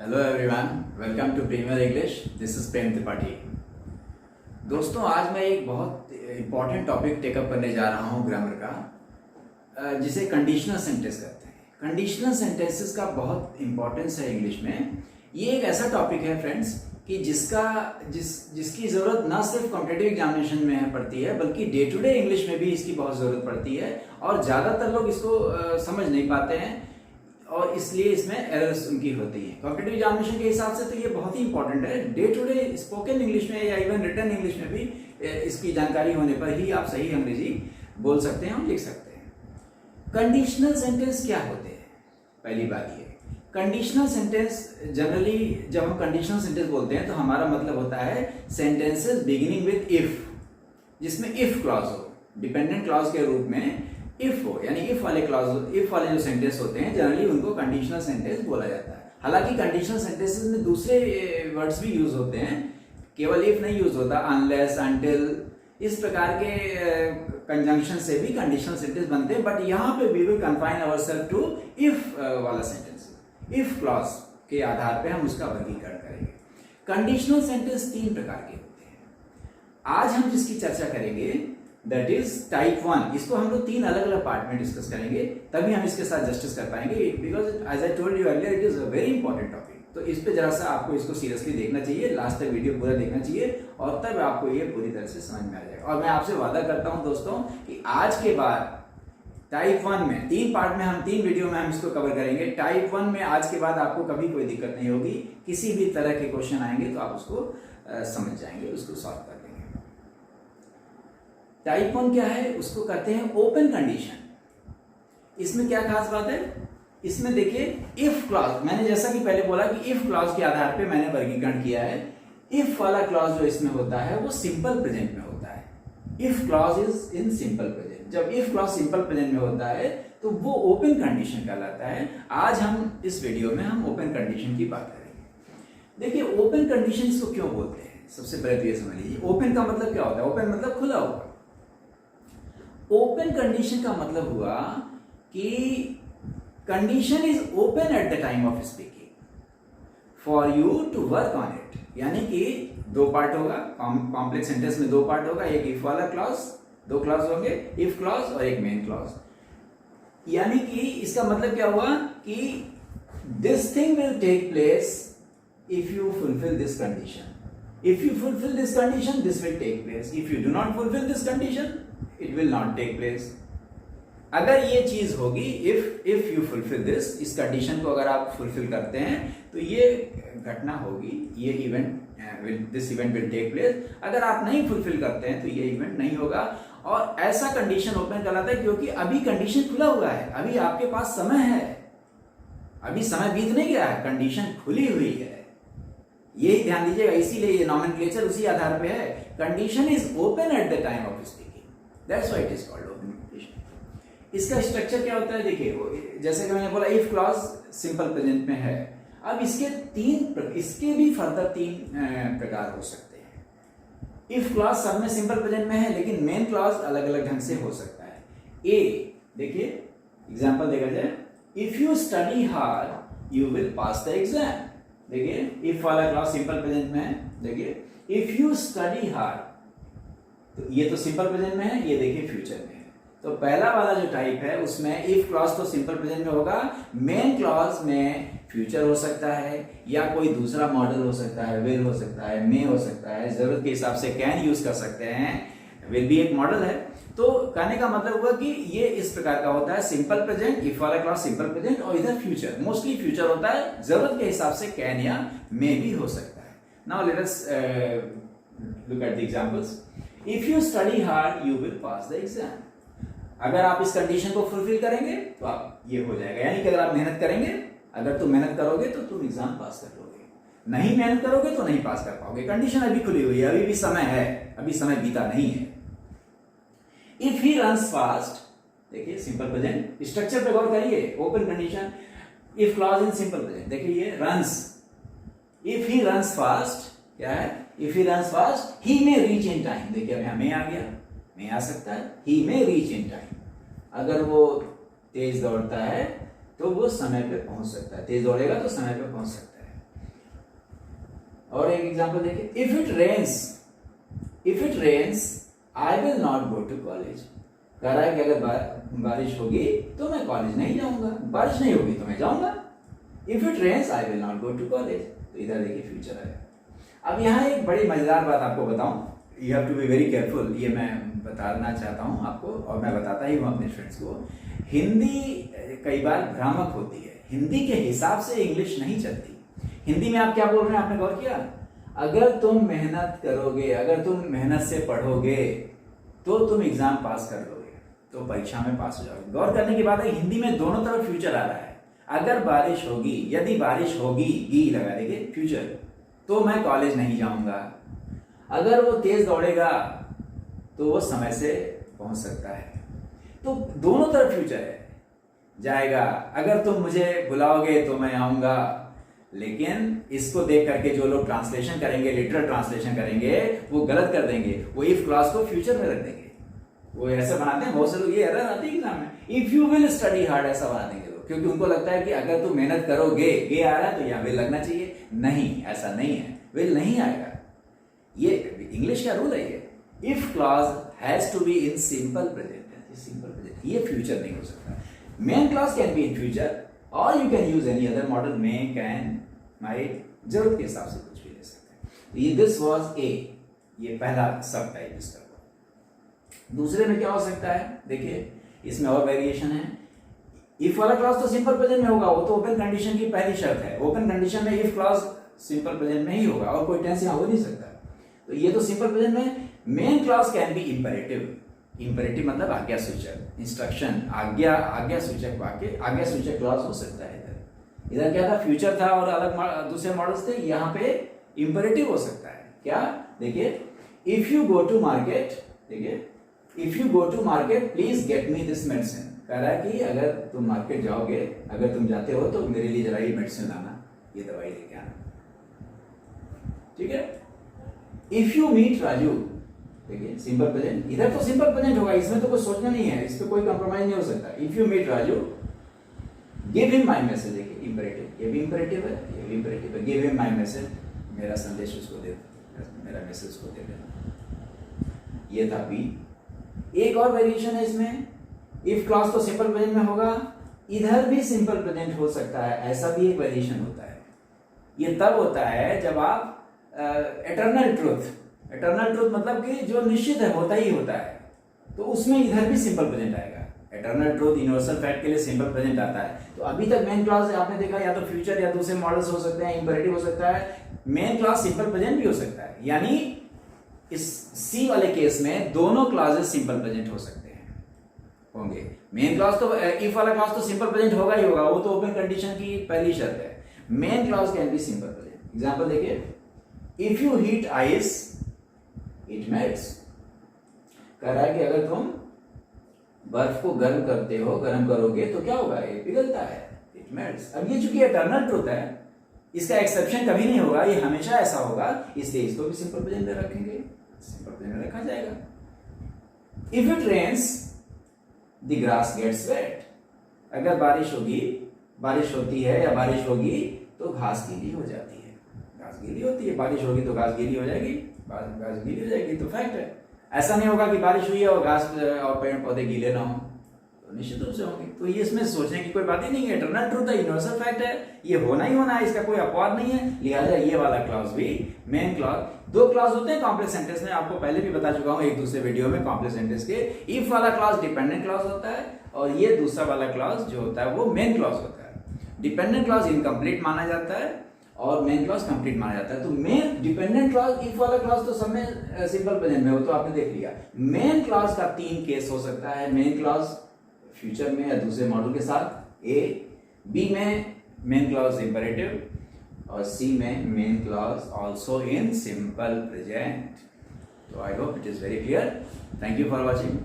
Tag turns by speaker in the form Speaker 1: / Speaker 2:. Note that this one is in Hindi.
Speaker 1: Hello everyone, welcome to premier English. This is Prem Tripathi. दोस्तों, आज मैं एक बहुत इम्पॉर्टेंट टॉपिक टेकअप करने जा रहा हूँ ग्रामर का, जिसे कंडीशनल सेंटेंस कहते हैं। कंडीशनल सेंटेंसेस का बहुत इंपॉर्टेंस है इंग्लिश में। ये एक ऐसा टॉपिक है फ्रेंड्स कि जिसकी ज़रूरत ना सिर्फ कॉम्पिटिटिव एग्जामिनेशन में पड़ती है, बल्कि डे टू डे इंग्लिश में भी इसकी बहुत ज़रूरत पड़ती है और ज़्यादातर लोग इसको समझ नहीं पाते हैं और इसलिए इसमें एरर्स उनकी होती है। कॉम्पिटिटिव एग्जामिनेशन के हिसाब से तो ये बहुत ही इंपॉर्टेंट है। Day to day spoken English में या इवन रिटन इंग्लिश में भी इसकी जानकारी होने पर ही आप सही अंग्रेजी बोल सकते हैं और लिख सकते हैं। कंडीशनल सेंटेंस क्या होते हैं? पहली बात ये, कंडीशनल सेंटेंस जनरली जब हम कंडीशनल सेंटेंस बोलते हैं तो हमारा मतलब होता है सेंटेंसेस बिगिनिंग विद इफ, जिसमें इफ क्लॉज हो, डिपेंडेंट क्लॉज के रूप में इफ हो, यानी इफ वाले क्लॉज, इफ वाले जो सेंटेंस होते हैं जनरली उनको कंडीशनल सेंटेंस बोला जाता है। हालांकि कंडीशनल सेंटेंसेस में दूसरे वर्ड्स भी यूज होते हैं, केवल इफ नहीं यूज होता, अनलेस, अनटिल, इस प्रकार के कंजंक्शन से भी कंडीशनल सेंटेंस बनते हैं। बट यहाँ पे we will confine ourselves to if वाला सेंटेंस, इफ क्लॉज के आधार पे हम उसका वर्गीकरण करेंगे। कंडीशनल सेंटेंस तीन प्रकार के होते हैं। आज हम जिसकी चर्चा करेंगे दैट इज टाइप 1। इसको हम लोग तीन अलग अलग पार्ट में डिस्कस करेंगे, तभी हम इसके साथ जस्टिस कर पाएंगे, because as I told you earlier it is a very important topic. तो इस पे जरा सा आपको इसको सीरियसली देखना चाहिए, लास्ट तक वीडियो पूरा देखना चाहिए और तब आपको ये पूरी तरह से समझ में आ जाएगा। और मैं आपसे वादा करता हूं दोस्तों कि आज के बाद टाइप 1 में तीन पार्ट में हम तीन वीडियो में हम इसको कवर करेंगे। टाइप 1 में आज के बाद आपको कभी कोई दिक्कत नहीं होगी, किसी भी तरह के क्वेश्चन आएंगे तो आप उसको समझ जाएंगे, उसको सॉल्व कर लेंगे। टाइप 1 क्या है? उसको कहते हैं ओपन कंडीशन। इसमें क्या खास बात है? इसमें देखिए इफ क्लॉज, मैंने जैसा कि पहले बोला कि इफ क्लॉज के आधार पे मैंने वर्गीकरण किया है। इफ वाला क्लॉज जो इसमें होता है वो सिंपल प्रेजेंट में होता है। If clause is in simple present. जब इफ क्लॉज सिंपल प्रेजेंट में होता है तो वो ओपन कंडीशन कहलाता है। आज हम इस वीडियो में हम ओपन कंडीशन की बात करेंगे। देखिए ओपन कंडीशन इसको क्यों बोलते हैं, सबसे पहले तो ये समझ लीजिए ओपन का मतलब क्या होता है। ओपन मतलब खुला हुआ। ओपन कंडीशन का मतलब हुआ कि condition is open at the time of speaking for you to work on it. यानी कि दो पार्ट होगा, कॉम्प्लेक्स सेंटेंस में दो पार्ट होगा, एक इफ वाला क्लॉज, दो क्लॉज होंगे, इफ क्लॉज और एक मेन क्लॉज। यानी कि इसका मतलब क्या हुआ कि this thing will take place if you fulfil this condition. If you fulfil this condition this will take place. If you do not fulfil this condition it will not take place. अगर ये चीज होगी, इफ यू फुलफिल दिस, इस कंडीशन को अगर आप फुलफिल करते हैं तो ये घटना होगी, ये event, this event will take place. अगर आप नहीं फुलफिल करते हैं तो ये इवेंट नहीं होगा। और ऐसा कंडीशन ओपन कहलाता है क्योंकि अभी कंडीशन खुला हुआ है, अभी आपके पास समय है, अभी समय बीत नहीं गया है, कंडीशन खुली हुई है। यही ध्यान दीजिएगा, इसीलिए ये नॉमेनक्लेचर उसी आधार पे है। Condition is open at the time of speaking, that's why it is called open condition. इसका स्ट्रक्चर क्या होता है? देखिए जैसे कि मैंने बोला इफ क्लॉज सिंपल प्रेजेंट में है। अब इसके भी फर्दर तीन प्रकार हो सकते हैं। इफ क्लॉज सब में सिंपल प्रेजेंट में है, लेकिन मेन क्लॉज अलग अलग ढंग से हो सकता है। ए देखिए एग्जांपल देखा जाए, if you study hard you will pass the exam. देखिए इफ वाला क्लॉज सिंपल प्रेजेंट में है। देखिए इफ यू स्टडी हार्ड, तो ये तो सिंपल प्रेजेंट में है, ये देखिए फ्यूचर में है। तो पहला वाला जो टाइप है उसमें इफ क्लॉज तो सिंपल प्रेजेंट में होगा, मेन क्लॉज में फ्यूचर हो सकता है या कोई दूसरा मॉडल हो सकता है, विल हो सकता है, मे हो सकता है, जरूरत के हिसाब से कैन यूज कर सकते हैं, विल भी एक मॉडल है। तो कहने का मतलब हुआ कि ये इस प्रकार का होता है, सिंपल प्रेजेंट, इफ वाला क्लॉज सिंपल प्रेजेंट और इधर फ्यूचर, मोस्टली फ्यूचर होता है, जरूरत के हिसाब से कैन या मे भी हो सकता है। Now let us look at the examples. If you study hard you will pass the exam. अगर आप इस कंडीशन को फुलफिल करेंगे तो आप ये हो जाएगा, यानी कि अगर आप मेहनत करेंगे, अगर तुम मेहनत करोगे तो तुम एग्जाम पास कर लोगे, नहीं मेहनत करोगे तो नहीं पास कर पाओगे। कंडीशन अभी खुली हुई है, अभी भी समय है, अभी समय बीता नहीं है। इफ ही रन्स फास्ट, देखिए सिंपल प्रेजेंट, स्ट्रक्चर पे गौर करिए, open condition, if clause in simple present. देखिए ये runs, if he runs fast क्या है? If he runs fast he may reach in time. देखिए अब हमें आ गया, में आ सकता है, ही मे रीच इन टाइम। अगर वो तेज दौड़ता है तो वो समय पे पहुंच सकता है, तेज दौड़ेगा तो समय पे पहुंच सकता है। और एक एग्जांपल देखिए, if it rains I will not go to college. कह रहा है कि अगर बारिश होगी तो मैं कॉलेज नहीं जाऊंगा, बारिश नहीं होगी तो मैं जाऊंगा। If it rains I will not go to college, तो इधर देखिए फ्यूचर आएगा। अब यहाँ एक बड़ी मजेदार बात आपको बताऊं, you have to be very careful, ये मैं बताना चाहता हूँ आपको और मैं बताता ही हूँ अपने फ्रेंड्स को। हिंदी कई बार भ्रामक होती है, हिंदी के हिसाब से इंग्लिश नहीं चलती। हिंदी में आप क्या बोल रहे हैं, आपने गौर किया? अगर तुम मेहनत करोगे, अगर तुम मेहनत से पढ़ोगे तो तुम एग्जाम पास कर लोगे, तो परीक्षा में पास हो जाओगे। गौर करने की बात है, हिंदी में दोनों तरफ फ्यूचर आ रहा है। अगर बारिश होगी, यदि बारिश होगी, गी लगा देंगे फ्यूचर, तो मैं कॉलेज नहीं जाऊंगा। अगर वो तेज दौड़ेगा तो वो समय से पहुंच सकता है। तो दोनों तरफ फ्यूचर है, जाएगा। अगर तुम मुझे बुलाओगे तो मैं आऊंगा। लेकिन इसको देख करके जो लोग ट्रांसलेशन करेंगे, लिटरल ट्रांसलेशन करेंगे, वो गलत कर देंगे। वो इफ क्लॉज को फ्यूचर में रख देंगे। वो ऐसा बनाते हैं, बहुत से लोग ये एरर आती है एग्जाम में, if you will study hard, ऐसा बना देंगे लोग, क्योंकि उनको लगता है कि अगर तुम मेहनत करोगे, गे आ रहा है तो यहाँ विल लगना चाहिए। नहीं, ऐसा नहीं है, विल नहीं आएगा। ये इंग्लिश का रूल है। ये if clause has to be in simple present, simple present, ये फ्यूचर नहीं हो सकता। Main clause can be in future और you can use any other modal, may, can, might, जरूरत के हिसाब से कुछ भी ले सकते हैं। ये दिस वाज ए, ये पहला सब टाइप इसका। दूसरे में क्या हो सकता है, देखिए इसमें और वेरिएशन है। इफ वाला क्लॉज तो सिंपल प्रेजेंट में होगा, वो तो ओपन कंडीशन की पहली शर्त है। ओपन कंडीशन में इफ क्लॉज सिंपल प्रेजेंट में ही होगा और कोई टेंस यहां हो नहीं सकता। तो ये तो सिंपल प्रेजेंट में। Main clause can B imperative, imperative मतलब आज्ञा सूचक, इंस्ट्रक्शन, आज्ञा सूचक वाक्य, आज्ञा सूचक क्लॉज हो सकता है। इधर क्या था, फ्यूचर था और अलग दूसरे मॉडल्स थे। यहाँ पे इंपेरेटिव हो सकता है। क्या, देखिए, if you go to market, देखिए, if you go to market please get me this medicine. कह रहा है कि अगर तुम मार्केट जाओगे, अगर तुम जाते हो तो मेरे लिए जरा ये मेडिसिन लाना, ये दवाई लेके आना, ठीक है। इफ यू मीट राजू, देखिए सिंपल प्रेजेंट, इधर तो सिंपल प्रेजेंट होगा, इसमें तो कुछ सोचना नहीं है, इस पे कोई कंप्रोमाइज नहीं हो सकता। If you meet Raju, give him my message, देखिए इंपेरेटिव, ये भी इंपेरेटिव है, ये भी इंपेरेटिव है। गिव हिम माय मैसेज, मेरा संदेश उसको दे, मेरा मैसेज उसको दे देना। ये था बी। एक और वेरिएशन है इसमें, इफ क्लॉज तो सिंपल प्रेजेंट में होगा, इधर भी सिंपल प्रेजेंट हो सकता है, ऐसा भी एक वेरिएशन होता है। ये तब होता है जब आप एटर्नल ट्रूथ मतलब कि जो निश्चित है, होता ही होता है, तो उसमें इधर भी सिंपल प्रेजेंट आएगा। एटर्नल ट्रूथ, यूनिवर्सल फैक्ट के लिए सिंपल प्रेजेंट आता है। तो अभी तक मेन क्लॉज आपने देखा या तो फ्यूचर या दूसरे मॉडल्स हो सकते हैं, इंपेरेटिव हो सकता है, मेन क्लॉज सिंपल प्रेजेंट भी हो सकता है। यानी इस सी वाले केस में दोनों क्लॉजेस सिंपल प्रेजेंट हो सकते हैं, होंगे। मेन क्लॉज तो, इफ वाला क्लॉज तो सिंपल प्रेजेंट होगा ही होगा, वो तो ओपन कंडीशन की पहली शर्त है। Main clause can be simple present. Example देखिए, if you heat ice it melts. कह रहा है कि अगर तुम बर्फ को गर्म करते हो, गर्म करोगे तो क्या होगा, ये पिघलता है, इट मेल्ट्स। अब ये चूंकि एटर्नल ट्रूथ है, इसका एक्सेप्शन कभी नहीं होगा, ये हमेशा ऐसा होगा, इसलिए इसको भी सिंपल प्रेजेंट में रखेंगे, सिंपल प्रेजेंट में रखा जाएगा। If it rains the grass gets wet. अगर बारिश होगी, बारिश होती है या बारिश होगी तो घास गीली हो जाती है, घास गीली होती है, बारिश होगी तो घास गीली हो जाएगी, घास गीली हो जाएगी, तो फैक्ट है। ऐसा नहीं होगा कि बारिश हुई है और घास और पेड़ पौधे गीले ना हो, तो निश्चित रूप से होंगे। तो ये इसमें सोचने की कोई बात ही नहीं है, इटरनल ट्रूथ है, यूनिवर्सल फैक्ट है, ये होना ही होना है, इसका कोई अपवाद नहीं है। लिहाजा ये वाला क्लॉज भी मेन क्लॉज। दो क्लॉज होते हैं कॉम्प्लेक्स सेंटेंस में, आपको पहले भी बता चुका हूं एक दूसरे वीडियो में कॉम्प्लेक्स सेंटेंस के। इफ वाला क्लॉज डिपेंडेंट क्लॉज होता है और ये दूसरा वाला क्लॉज जो होता है वो मेन क्लॉज होता है। डिपेंडेंट क्लॉज इनकम्प्लीट माना जाता है और मेन क्लॉज कंप्लीट माना जाता है। तो मेन डिपेंडेंट क्लॉज, इफ वाला क्लॉज तो सब में सिंपल प्रेजेंट में, वो तो आपने देख लिया। मेन क्लॉज का 3 केस हो सकता है। मेन क्लॉज फ्यूचर में या दूसरे मॉडल के साथ, ए, बी में मेन क्लॉज इंपेरेटिव और सी में main clause also in simple present. तो I hope it is very clear. Thank you for watching.